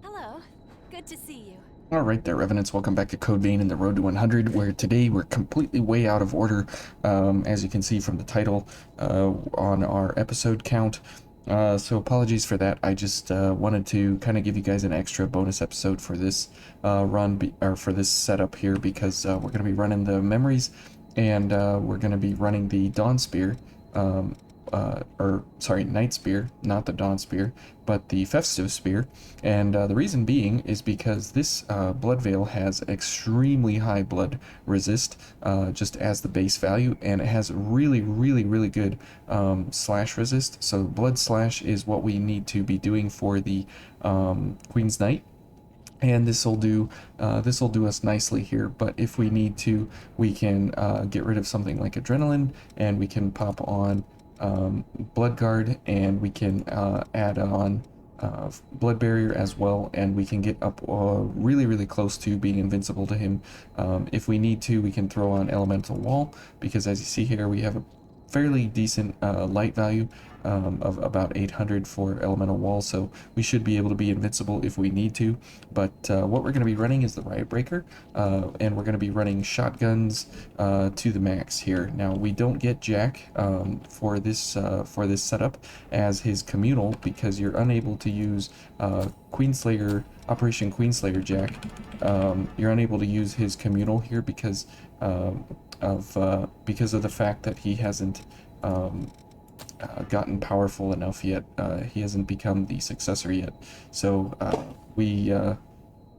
Hello. Good to see you. Alright there, Revenants, welcome back to Code Vein in the Road to 100, where today we're completely way out of order, as you can see from the title, on our episode count. So apologies for that. I just wanted to kind of give you guys an extra bonus episode for this or for this setup here, because we're going to be running the memories, and we're going to be running the Dawn Spear, or sorry, Night Spear, not the Dawn Spear, but the Festive Spear. And the reason being is because this Blood Veil has extremely high blood resist, just as the base value, and it has really good slash resist. So blood slash is what we need to be doing for the Queen's Knight. And this will do us nicely here. But if we need to, we can get rid of something like adrenaline, and we can pop on Blood Guard, and we can add on Blood Barrier as well, and we can get up really close to being invincible to him. If we need to, we can throw on Elemental Wall, because as you see here, we have a fairly decent light value of about 800 for Elemental Wall, so we should be able to be invincible if we need to. But what we're going to be running is the Riot Breaker, and we're going to be running shotguns to the max here. Now, we don't get Jack for this setup as his communal, because you're unable to use Queenslayer, Operation Queenslayer Jack. You're unable to use his communal here because of the fact that he hasn't gotten powerful enough yet. He hasn't become the successor yet. So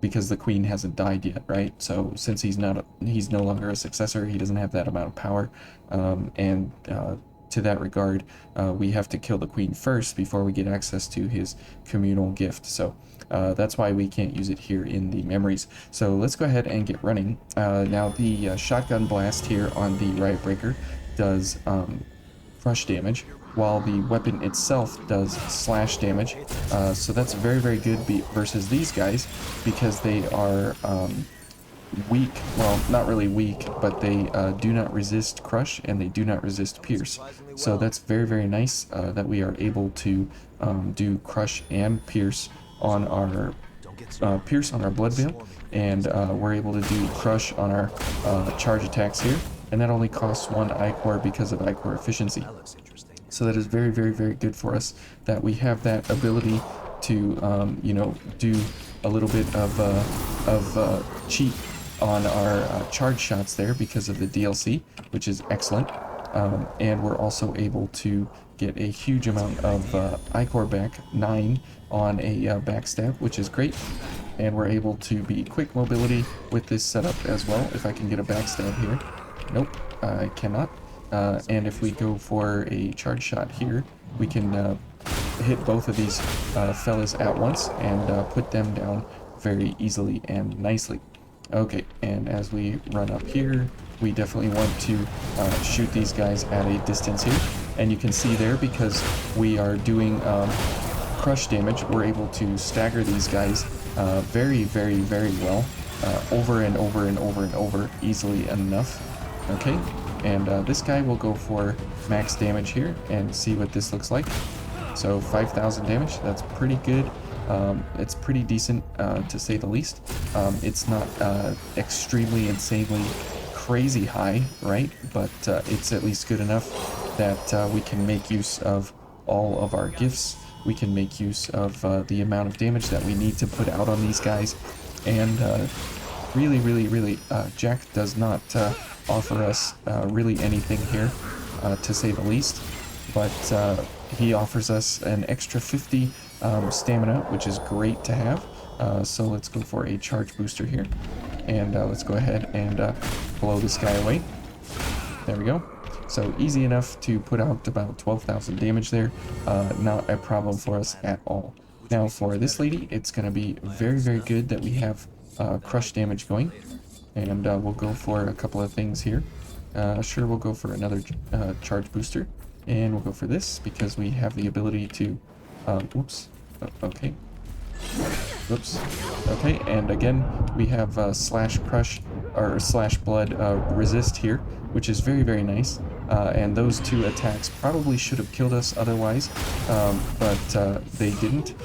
because the queen hasn't died yet, right? So since he's no longer a successor, he doesn't have that amount of power. And to that regard, we have to kill the queen first before we get access to his communal gift. So that's why we can't use it here in the memories. So let's go ahead and get running. Now the shotgun blast here on the Riot Breaker does crush damage, while the weapon itself does slash damage. So that's very good versus these guys, because they are weak. Well, not really weak, but they do not resist crush, and they do not resist pierce. So that's very nice that we are able to do crush and pierce on our blood veil, and we're able to do crush on our charge attacks here, and that only costs 1 ichor because of ichor efficiency. So that is very good for us, that we have that ability to do a little bit of cheat on our charge shots there because of the DLC, which is excellent. And we're also able to get a huge amount of ichor back, 9 on a backstab, which is great. And we're able to be quick mobility with this setup as well. If I can get a backstab here. Nope, I cannot. And if we go for a charge shot here, we can hit both of these fellas at once and put them down very easily and nicely. Okay, and as we run up here, we definitely want to shoot these guys at a distance here. And you can see there, because we are doing crush damage, we're able to stagger these guys very well, over and over easily enough. Okay, and this guy will go for max damage here and see what this looks like. So 5,000 damage, that's pretty good. It's pretty decent, to say the least. It's not extremely insanely crazy high, right? But it's at least good enough that we can make use of all of our gifts. We can make use of the amount of damage that we need to put out on these guys. And really, Jack does not offer us really anything here, to say the least. But he offers us an extra 50 stamina, which is great to have. So let's go for a charge booster here, and let's go ahead and blow this guy away. There we go. So easy enough to put out about 12,000 damage there. Not a problem for us at all. Now for this lady, it's going to be very good that we have crush damage going, and we'll go for a couple of things here. Sure, we'll go for another charge booster, and we'll go for this because we have the ability to oops. Okay. Oops. Okay, and again, we have slash crush or slash blood resist here, which is very nice. And those two attacks probably should have killed us otherwise, but they didn't.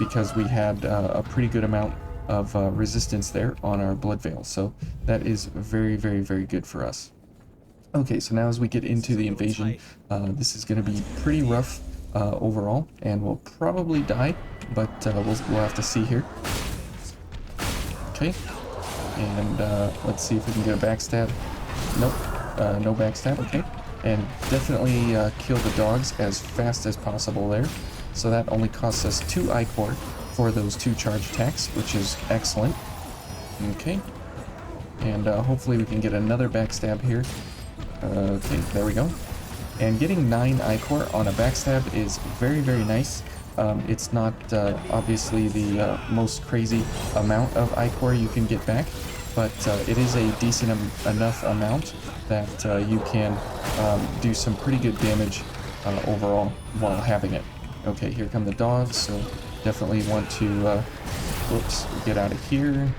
because we had a pretty good amount of resistance there on our blood veil. So that is very, very, very good for us. Okay, so now as we get into the invasion, this is going to be pretty rough overall, and we'll probably die, but we'll have to see here. Okay, and let's see if we can get a backstab. Nope, no backstab. Okay, and definitely kill the dogs as fast as possible there. So that only costs us 2 ichor for those 2 charge attacks, which is excellent. Okay, and hopefully we can get another backstab here. Okay, there we go. And getting 9 ichor on a backstab is very, very nice. It's not obviously the most crazy amount of ichor you can get back, but it is a decent enough amount that you can do some pretty good damage overall while having it. Okay, here come the dogs, so definitely want to whoops, get out of here.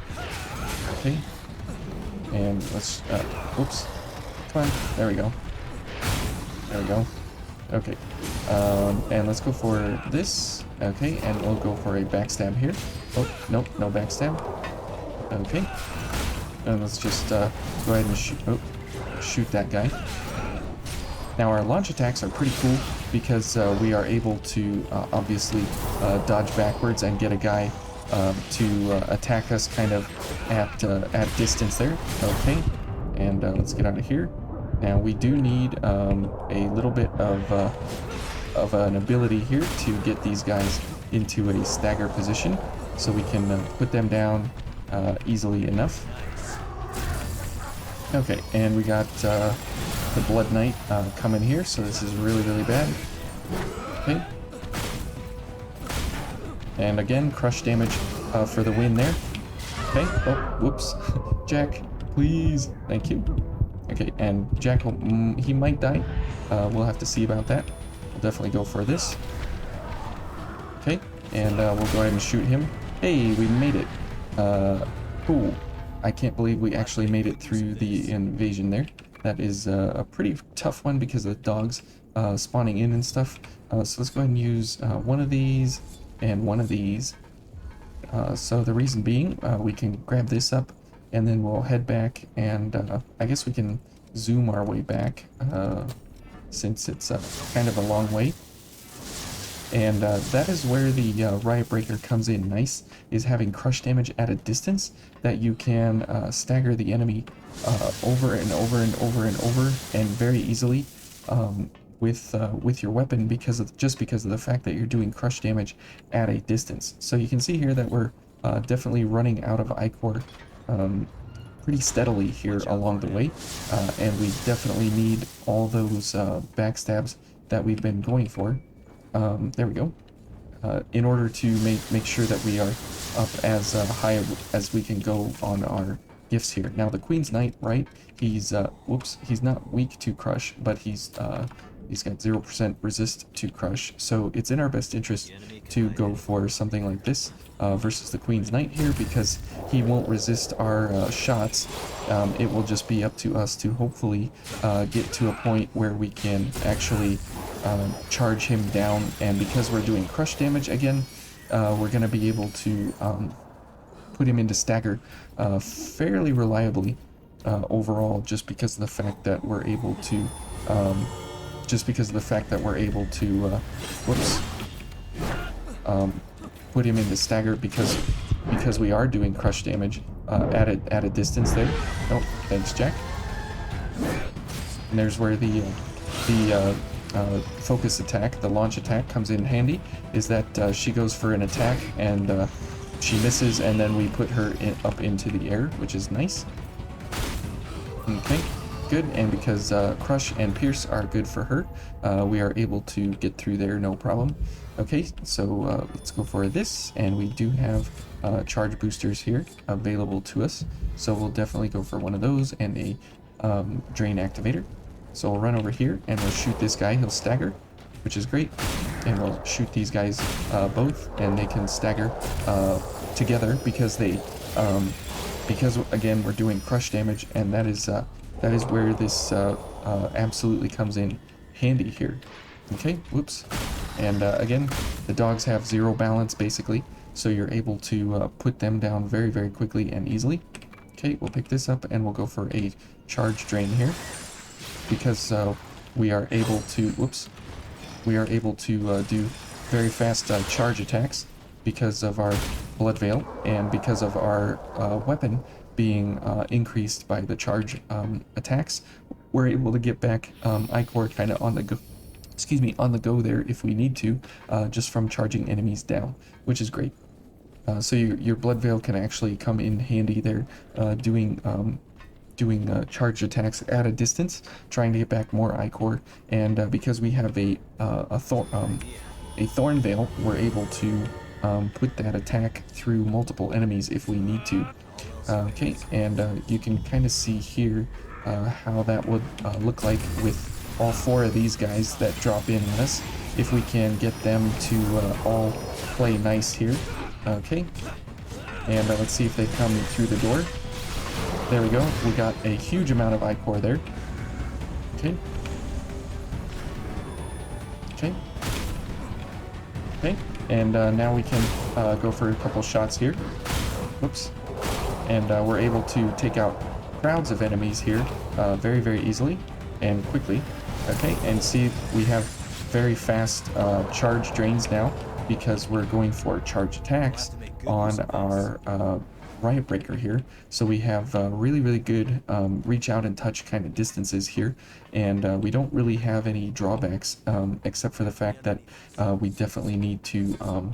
Okay, and let's whoops, come on, there we go. There we go. Okay, and let's go for this. Okay, and we'll go for a backstab here. Oh, nope, no backstab. Okay, and let's just go ahead and shoot that guy. Now our launch attacks are pretty cool because we are able to obviously dodge backwards and get a guy to attack us kind of at distance there. Okay, and let's get out of here. Now we do need a little bit of an ability here to get these guys into a stagger position so we can put them down easily enough. Okay, and we got the Blood Knight coming here, so this is really, really bad. Okay. And again, crush damage for the win there. Okay, oh, whoops. Jack, please, thank you. Okay, and Jack, he might die. We'll have to see about that. We'll definitely go for this. Okay, and we'll go ahead and shoot him. Hey, we made it. Cool. I can't believe we actually made it through the invasion there. That is a pretty tough one because of the dogs spawning in and stuff. So let's go ahead and use one of these and one of these. So the reason being, we can grab this up and then we'll head back, and I guess we can zoom our way back since it's kind of a long way. And that is where the Riot Breaker comes in nice, is having crush damage at a distance that you can stagger the enemy over and over and over and over and very easily with your weapon because of the fact that you're doing crush damage at a distance. So you can see here that we're definitely running out of ichor pretty steadily here along the way, and we definitely need all those backstabs that we've been going for. There we go. In order to make sure that we are up as high as we can go on our gifts here. Now the Queen's Knight, right? He's whoops, he's not weak to crush, but he's got 0% resist to crush. So it's in our best interest to go for something like this versus the Queen's Knight here, because he won't resist our shots. It will just be up to us to hopefully get to a point where we can actually charge him down, and because we're doing crush damage again, we're going to be able to put him into stagger fairly reliably overall, just because of the fact that we're able to whoops, put him into stagger because we are doing crush damage at a distance there. Oh, thanks, Jack. And there's where the focus attack, the launch attack, comes in handy, is that she goes for an attack and she misses, and then we put her up into the air, which is nice. Okay, good. And because crush and pierce are good for her, we are able to get through there no problem. Okay, so let's go for this, and we do have charge boosters here available to us, so we'll definitely go for one of those and a drain activator. So we'll run over here and we'll shoot this guy. He'll stagger, which is great. And we'll shoot these guys both, and they can stagger together because because again we're doing crush damage, and that is where this absolutely comes in handy here. Okay, whoops. And again, the dogs have 0 balance basically, so you're able to put them down very, very quickly and easily. Okay, we'll pick this up and we'll go for a charge drain here, because we are able to, whoops, we are able to do very fast charge attacks because of our blood veil, and because of our weapon being increased by the charge attacks. We're able to get back Ichor kind of on the go, excuse me, on the go there if we need to, just from charging enemies down, which is great. So your blood veil can actually come in handy there, doing charged attacks at a distance, trying to get back more Ichor. And because we have a thorn veil, we're able to put that attack through multiple enemies if we need to. Okay, and you can kind of see here how that would look like with all 4 of these guys that drop in on us, if we can get them to all play nice here. Okay, and let's see if they come through the door. There we go. We got a huge amount of Ichor there. Okay. Okay. Okay, and now we can go for a couple shots here. Whoops. And we're able to take out crowds of enemies here very, very easily and quickly. Okay, and see, we have very fast charge drains now, because we're going for charge attacks on our Riot Breaker here. So we have really, really good reach out and touch kind of distances here, and we don't really have any drawbacks, except for the fact that we definitely need to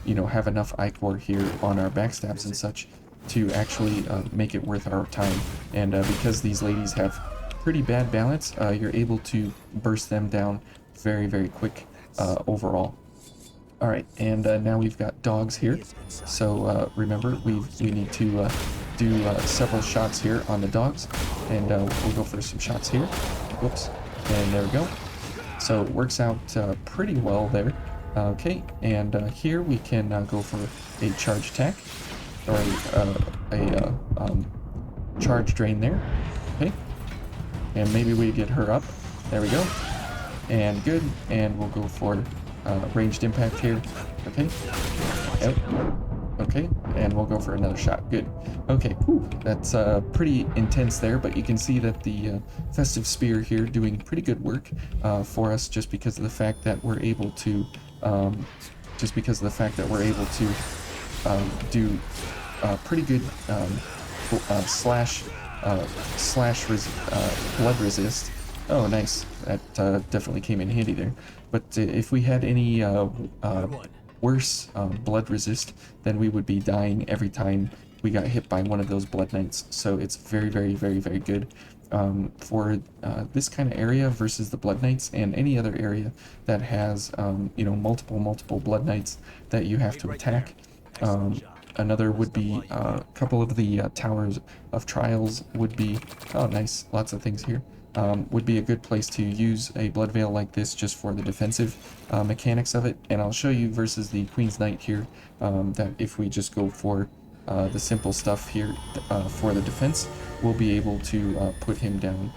you know, have enough Ichor here on our backstabs and such to actually make it worth our time. And because these ladies have pretty bad balance, you're able to burst them down very, very quick overall. Alright, and now we've got dogs here. So remember, we need to do several shots here on the dogs, and we'll go for some shots here. Whoops, and there we go. So it works out pretty well there. Okay, and here we can go for a charge attack, or a charge drain there. Okay, and maybe we get her up. There we go, and good, and we'll go for ranged impact here. Okay. Yep. Okay, and we'll go for another shot. Good. Okay, whew, that's pretty intense there, but you can see that the festive spear here doing pretty good work for us, just because of the fact that we're able to do pretty good blood resist. Oh, nice. That definitely came in handy there. But if we had any worse blood resist, then we would be dying every time we got hit by one of those blood knights. So it's very, very, very, very good for this kind of area versus the blood knights, and any other area that has you know, multiple blood knights that you have to attack. Another would be a couple of the towers of trials would be, oh nice, lots of things here. Would be a good place to use a blood veil like this, just for the defensive mechanics of it. And I'll show you versus the Queen's Knight here, that if we just go for the simple stuff here for the defense, we'll be able to put him down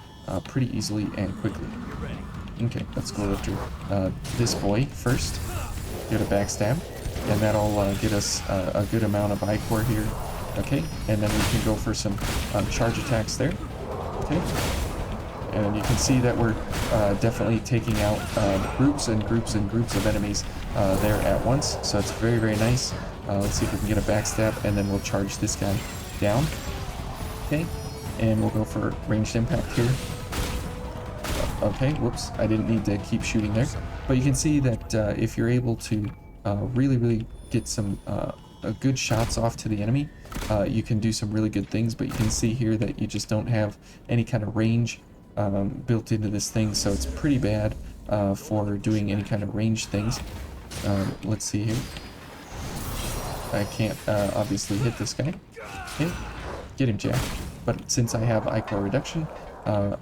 pretty easily and quickly. Okay, let's go after this boy first. Get a backstab, and that'll get us a good amount of Ichor here. Okay, and then we can go for some charge attacks there. Okay. And you can see that we're definitely taking out groups and groups and groups of enemies there at once. So it's very, very nice. Let's see if we can get a backstab, and then we'll charge this guy down. Okay, and we'll go for ranged impact here. Okay, whoops, I didn't need to keep shooting there. But you can see that if you're able to really, really get some good shots off to the enemy, you can do some really good things. But you can see here that you just don't have any kind of range built into this thing, so it's pretty bad for doing any kind of range things. Let's see here. I can't obviously hit this guy. Okay, get him, Jack. But since I have Ichor reduction,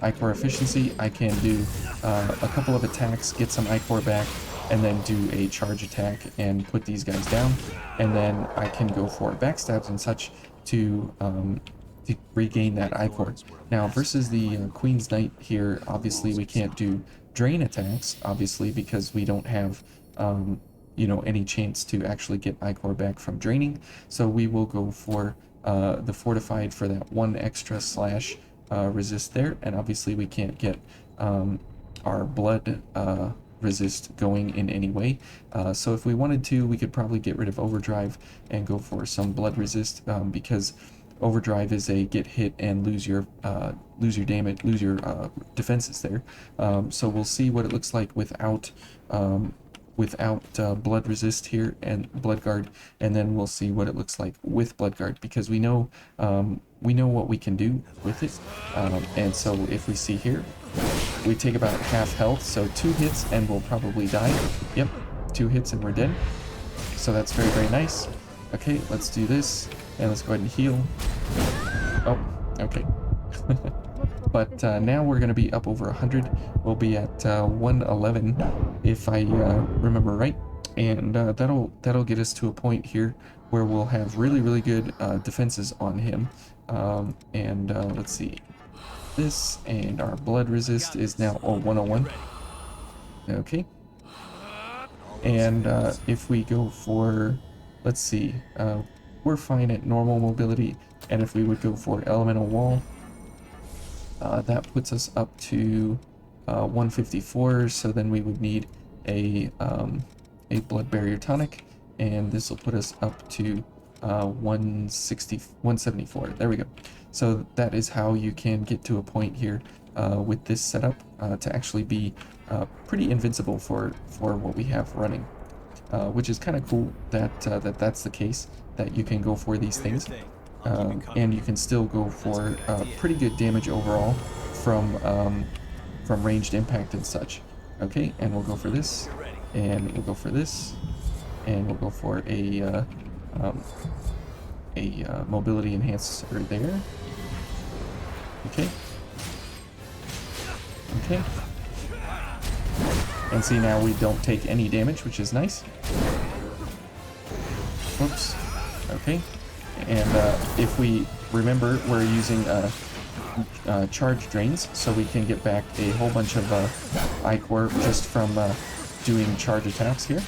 Ichor efficiency, I can do a couple of attacks, get some Ichor back, and then do a charge attack and put these guys down. And then I can go for backstabs and such to regain that Ichor. Now, versus the Queen's Knight here, obviously we can't do drain attacks, obviously, because we don't have you know, any chance to actually get Ichor back from draining. So we will go for the fortified for that one extra slash resist there, and obviously we can't get our blood resist going in any way. So if we wanted to, we could probably get rid of overdrive and go for some blood resist, because overdrive is a get hit and lose your damage, lose your defenses there. So we'll see what it looks like without blood resist here and blood guard, and then we'll see what it looks like with blood guard, because we know what we can do with it. And so if we see here, we take about half health, so 2 hits and we'll probably die. Yep, 2 hits and we're dead. So that's very, very nice. Okay, let's do this, and let's go ahead and heal. Oh, okay. But now we're going to be up over 100. We'll be at 111 if I remember right, and that'll get us to a point here where we'll have really, really good defenses on him. Let's see, this, and our blood resist is now 101. Okay, and if we go for, let's see, we're fine at normal mobility, and if we would go for elemental wall, that puts us up to 154, so then we would need a blood barrier tonic, and this will put us up to 174. There we go. So that is how you can get to a point here with this setup to actually be pretty invincible for what we have running, which is kind of cool that that's the case, that you can go for these things. And you can still go for pretty good damage overall from ranged impact and such. Okay, and we'll go for this, and we'll go for this, and we'll go for a mobility enhancer there. Okay. Okay. And see, now we don't take any damage, which is nice. Whoops. Okay. And if we remember, we're using charge drains, so we can get back a whole bunch of Ichor just from doing charge attacks here.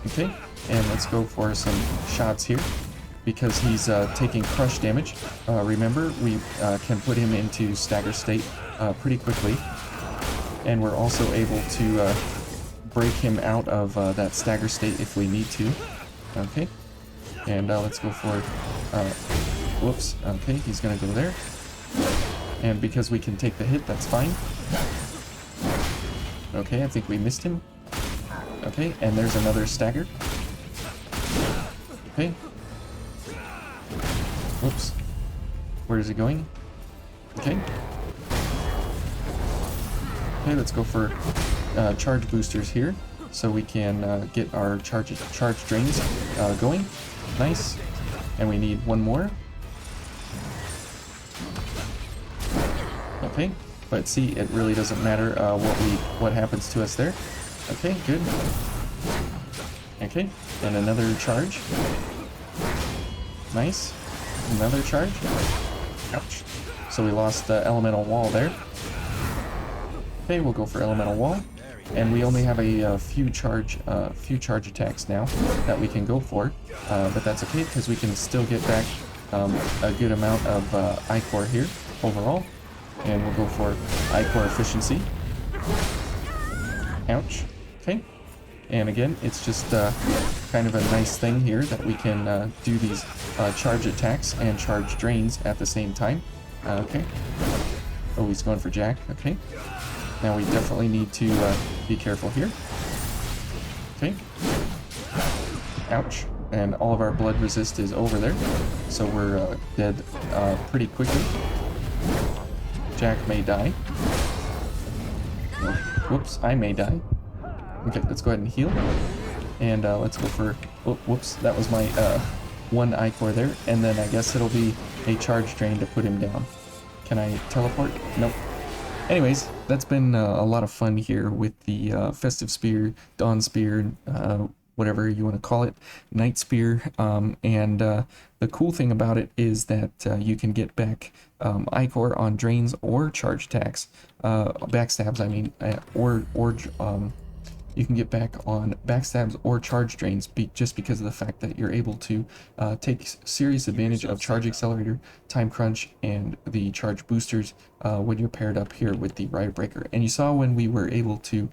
Okay, and let's go for some shots here, because he's taking crush damage. Remember, we can put him into stagger state pretty quickly, and we're also able to break him out of that stagger state if we need to. Okay. And let's go for, whoops, okay, he's gonna go there. And because we can take the hit, that's fine. Okay, I think we missed him. Okay, and there's another stagger. Okay. Whoops. Where is he going? Okay. Okay, let's go for charge boosters here, so we can get our charge drains going. Nice. And we need one more. Okay, but see, it really doesn't matter what happens to us there. Okay, good. Okay, and another charge. Nice. Another charge. Ouch. So we lost the elemental wall there. Okay, we'll go for elemental wall. And we only have a few charge attacks now that we can go for, but that's okay, because we can still get back a good amount of Ichor here overall. And we'll go for Ichor efficiency. Ouch. Okay. And again, it's just kind of a nice thing here that we can do these charge attacks and charge drains at the same time. Okay. Oh, he's going for Jack. Okay. Now we definitely need to be careful here. Okay. Ouch. And all of our blood resist is over there, so we're dead pretty quickly. Jack may die. Oh, whoops, I may die. Okay, let's go ahead and heal. And let's go for... Oh, whoops, that was my one Ichor there. And then I guess it'll be a charge drain to put him down. Can I teleport? Nope. Anyways, that's been a lot of fun here with the Festive Spear, Dawn Spear, whatever you want to call it, Night Spear, and the cool thing about it is that you can get back Ichor on drains or charge attacks, backstabs, I mean, or you can get back on backstabs or charge drains just because of the fact that you're able to take serious advantage of charge accelerator, time crunch, and the charge boosters when you're paired up here with the Riot Breaker. And you saw when we were able to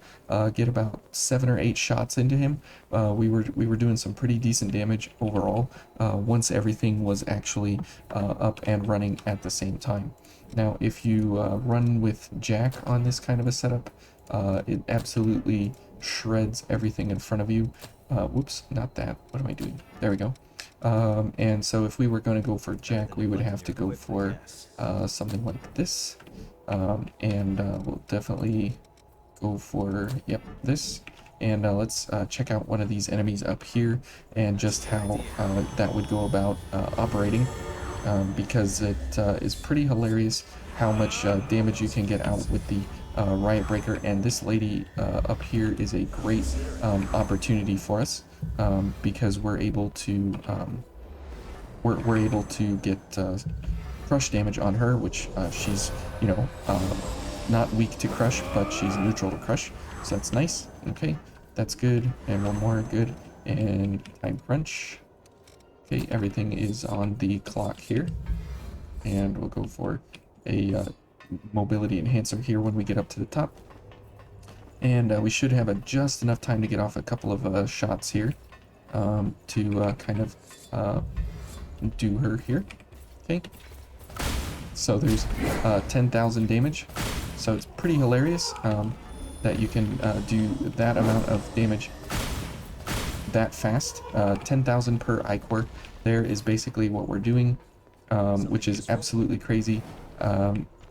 get about 7 or 8 shots into him, we were doing some pretty decent damage overall once everything was actually up and running at the same time. Now, if you run with Jack on this kind of a setup, it absolutely shreds everything in front of you. Whoops, not that. What am I doing? There we go. And so if we were going to go for Jack, we would have to go for something like this. And we'll definitely go for, yep, this. And let's check out one of these enemies up here and just how that would go about operating. Because it is pretty hilarious how much damage you can get out with the Riot Breaker, and this lady up here is a great opportunity for us because we're able to get crush damage on her, which she's not weak to crush, but she's neutral to crush, so that's nice. Okay, that's good, and one more, good, and time crunch. Okay, everything is on the clock here, and we'll go for a mobility enhancer here when we get up to the top, and we should have just enough time to get off a couple of shots here to kind of do her here. Okay, so there's 10,000 damage, so it's pretty hilarious that you can do that amount of damage that fast. 10,000 per iCore there is basically what we're doing, which is absolutely crazy.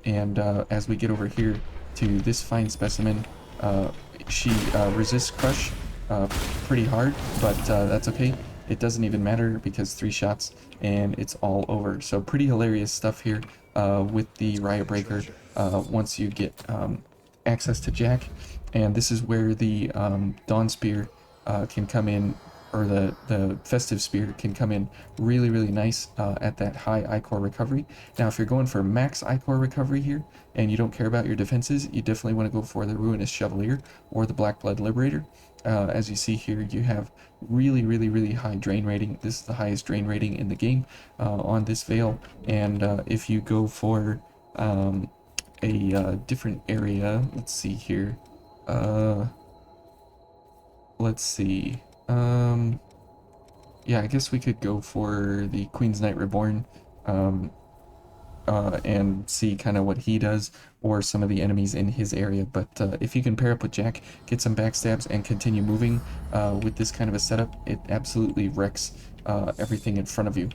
And as we get over here to this fine specimen, she resists crush pretty hard, but that's okay. It doesn't even matter because 3 shots and it's all over. So pretty hilarious stuff here with the Riot Breaker once you get access to Jack. And this is where the Dawn Spear can come in, or the Festive Spear can come in really, really nice at that high iCore recovery. Now, if you're going for max iCore recovery here, and you don't care about your defenses, you definitely want to go for the Ruinous Chevalier or the Black Blood Liberator. As you see here, you have really, really, really high drain rating. This is the highest drain rating in the game on this Veil. And if you go for a different area, let's see here. Let's see. Yeah, I guess we could go for the Queen's Knight Reborn and see kind of what he does, or some of the enemies in his area. But if you can pair up with Jack, get some backstabs, and continue moving with this kind of a setup, it absolutely wrecks everything in front of you.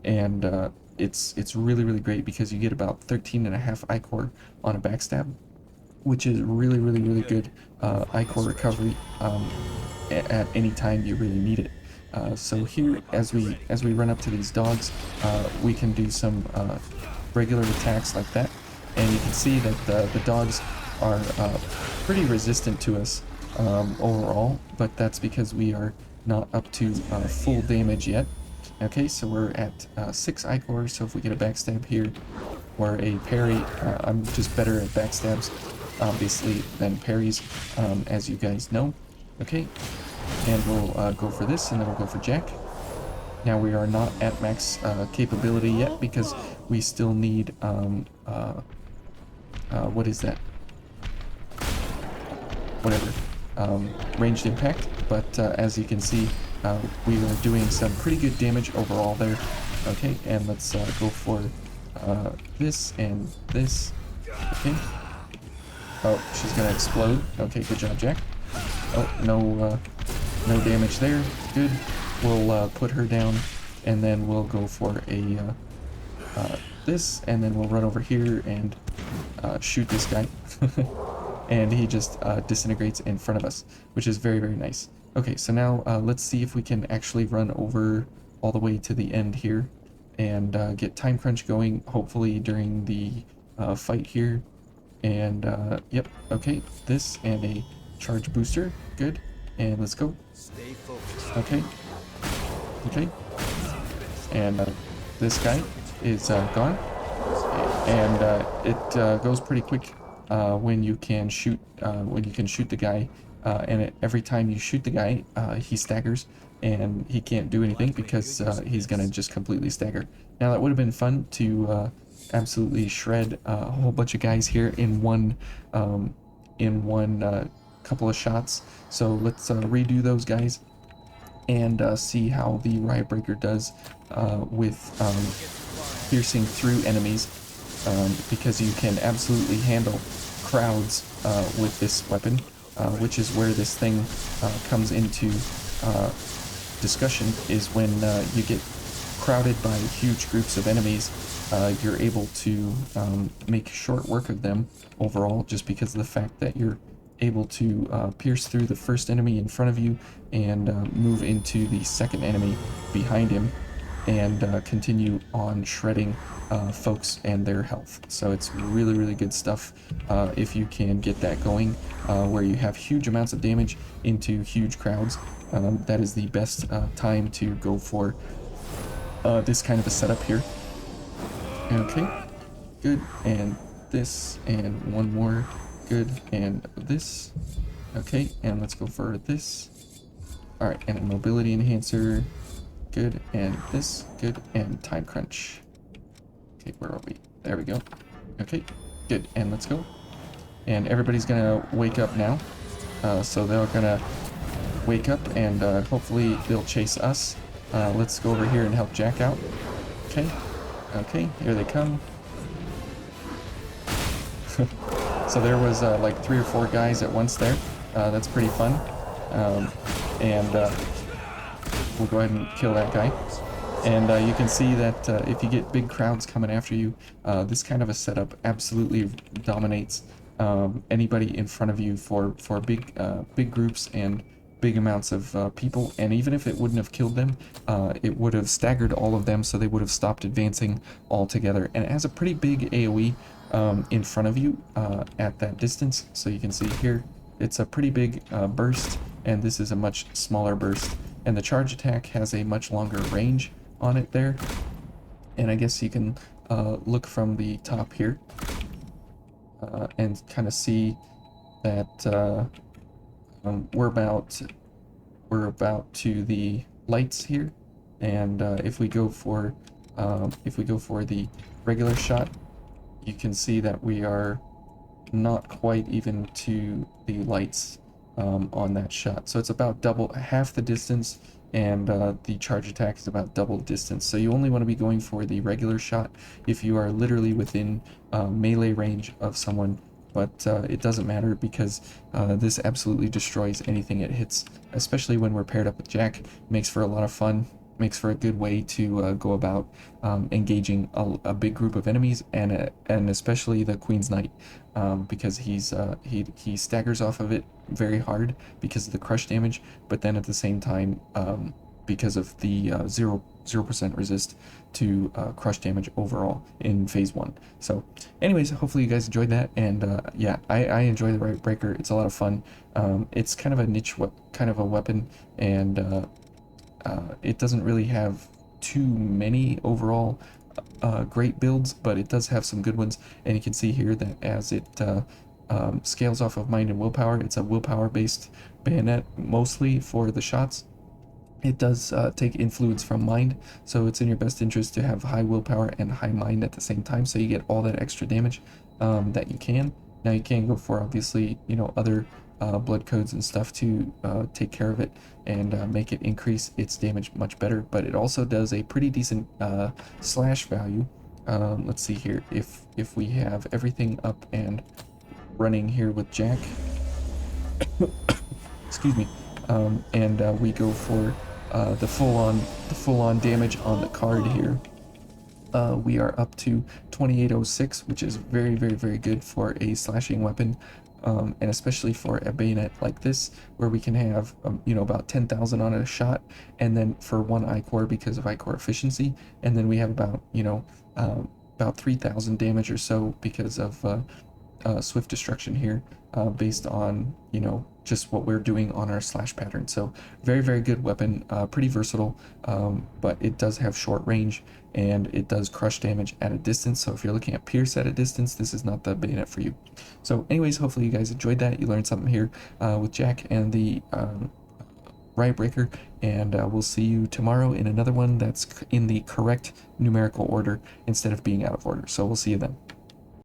And it's really, really great because you get about 13.5 iCore on a backstab, which is really, really, really good iCore recovery at any time you really need it. So here, as we run up to these dogs, we can do some regular attacks like that, and you can see that the dogs are pretty resistant to us overall, but that's because we are not up to full damage yet. Okay, so we're at 6 iCore, so if we get a backstab here or a parry, I'm just better at backstabs obviously than parries, as you guys know. Okay, and we'll go for this, and then we'll go for Jack. Now we are not at max capability yet because we still need what is that? Whatever. Ranged impact, but as you can see, we are doing some pretty good damage overall there. Okay, and let's go for this and this. Okay. Oh, she's gonna explode. Okay, good job, Jack. Oh, no damage there. Good. We'll put her down, and then we'll go for a this, and then we'll run over here and shoot this guy. And he just disintegrates in front of us, which is very, very nice. Okay, so now let's see if we can actually run over all the way to the end here and get time crunch going, hopefully during the fight here. And yep, okay, this and a charge booster, good, and let's go. Okay, okay, and this guy is gone, and it goes pretty quick when you can shoot the guy every time you shoot the guy, he staggers, and he can't do anything because he's gonna just completely stagger. Now that would have been fun to absolutely shred a whole bunch of guys here in one couple of shots. So let's redo those guys and see how the Riot Breaker does with piercing through enemies, because you can absolutely handle crowds with this weapon, which is where this thing comes into discussion, is when you get crowded by huge groups of enemies. You're able to make short work of them overall, just because of the fact that you're able to pierce through the first enemy in front of you and move into the second enemy behind him, and continue on shredding folks and their health. So it's really, really good stuff if you can get that going, where you have huge amounts of damage into huge crowds. That is the best time to go for this kind of a setup here. Okay, good, and this, and one more, good, and this. Okay, and let's go for this. Alright, and a mobility enhancer, good, and this, good, and time crunch. Okay, where are we? There we go. Okay, good, and let's go. And everybody's gonna wake up now. So they're gonna wake up, and hopefully they'll chase us. Let's go over here and help Jack out. Okay, okay, here they come. So there was like 3 or 4 guys at once there. That's pretty fun. And we'll go ahead and kill that guy. And you can see that if you get big crowds coming after you, this kind of a setup absolutely dominates anybody in front of you for big groups and big amounts of people. And even if it wouldn't have killed them, it would have staggered all of them, so they would have stopped advancing altogether. And it has a pretty big AoE in front of you at that distance. So you can see here, it's a pretty big burst, and this is a much smaller burst. And the charge attack has a much longer range on it there. And I guess you can look from the top here and kind of see that we're about to the lights here. And if we go for the regular shot, you can see that we are not quite even to the lights on that shot. So it's about half the distance, and the charge attack is about double the distance. So you only want to be going for the regular shot if you are literally within melee range of someone. But it doesn't matter, because this absolutely destroys anything it hits, especially when we're paired up with Jack. Makes for a lot of fun. Makes for a good way to go about engaging a big group of enemies, and especially the Queen's Knight, because he staggers off of it very hard because of the crush damage, but then at the same time, because of the 0% resist to crush damage overall in phase 1. So anyways, hopefully you guys enjoyed that, and yeah, I enjoy the Riot Breaker. It's a lot of fun. It's kind of a niche kind of a weapon, and it doesn't really have too many overall great builds, but it does have some good ones. And you can see here that as it scales off of mind and willpower, it's a willpower based bayonet mostly for the shots. It does take influence from mind, so it's in your best interest to have high willpower and high mind at the same time, so you get all that extra damage that you can. Now you can go for, obviously, you know, other blood codes and stuff to take care of it and make it increase its damage much better, but it also does a pretty decent slash value. Let's see here, if we have everything up and running here with Jack, excuse me, and we go for the full-on damage on the card here. We are up to 2806, which is very, very, very good for a slashing weapon, and especially for a bayonet like this, where we can have you know, about 10,000 on a shot, and then for one I-core because of I-core efficiency, and then we have about, you know, about 3,000 damage or so because of swift destruction here, based on, you know, just what we're doing on our slash pattern. So very, very good weapon, pretty versatile, but it does have short range, and it does crush damage at a distance. So if you're looking at pierce at a distance, this is not the bayonet for you. So anyways, hopefully you guys enjoyed that. You learned something here with Jack and the Riot Breaker, and we'll see you tomorrow in another one that's in the correct numerical order instead of being out of order. So we'll see you then.